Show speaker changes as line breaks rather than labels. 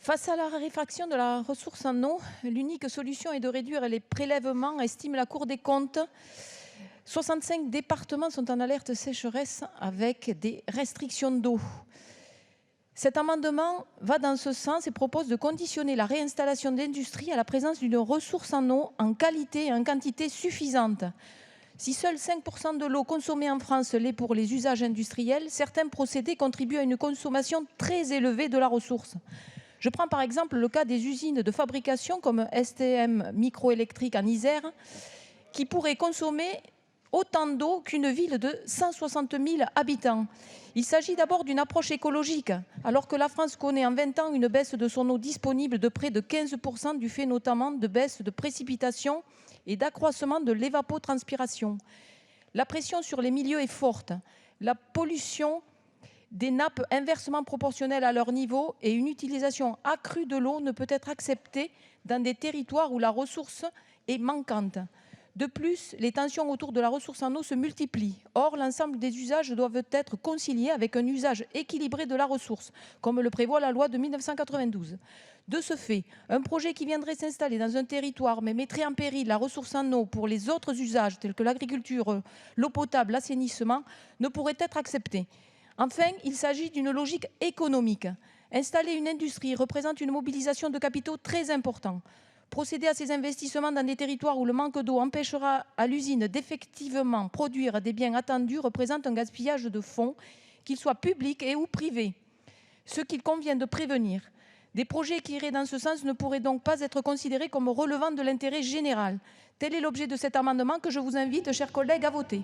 Face à la raréfaction de la ressource en eau, l'unique solution est de réduire les prélèvements, estime la Cour des comptes. 65 départements sont en alerte sécheresse avec des restrictions d'eau. Cet amendement va dans ce sens et propose de conditionner la réinstallation d'industries à la présence d'une ressource en eau en qualité et en quantité suffisante. Si seuls 5% de l'eau consommée en France l'est pour les usages industriels, certains procédés contribuent à une consommation très élevée de la ressource. Je prends par exemple le cas des usines de fabrication comme STM Microélectrique en Isère, qui pourraient consommer autant d'eau qu'une ville de 160 000 habitants. Il s'agit d'abord d'une approche écologique, alors que la France connaît en 20 ans une baisse de son eau disponible de près de 15%, du fait notamment de baisse de précipitations et d'accroissement de l'évapotranspiration. La pression sur les milieux est forte. La pollution des nappes inversement proportionnelles à leur niveau et une utilisation accrue de l'eau ne peut être acceptée dans des territoires où la ressource est manquante. De plus, les tensions autour de la ressource en eau se multiplient. Or, l'ensemble des usages doivent être conciliés avec un usage équilibré de la ressource, comme le prévoit la loi de 1992. De ce fait, un projet qui viendrait s'installer dans un territoire mais mettrait en péril la ressource en eau pour les autres usages tels que l'agriculture, l'eau potable, l'assainissement, ne pourrait être accepté. Enfin, il s'agit d'une logique économique. Installer une industrie représente une mobilisation de capitaux très importante. Procéder à ces investissements dans des territoires où le manque d'eau empêchera à l'usine d'effectivement produire des biens attendus représente un gaspillage de fonds, qu'il soit public ou privé, ce qu'il convient de prévenir. Des projets qui iraient dans ce sens ne pourraient donc pas être considérés comme relevant de l'intérêt général. Tel est l'objet de cet amendement que je vous invite, chers collègues, à voter.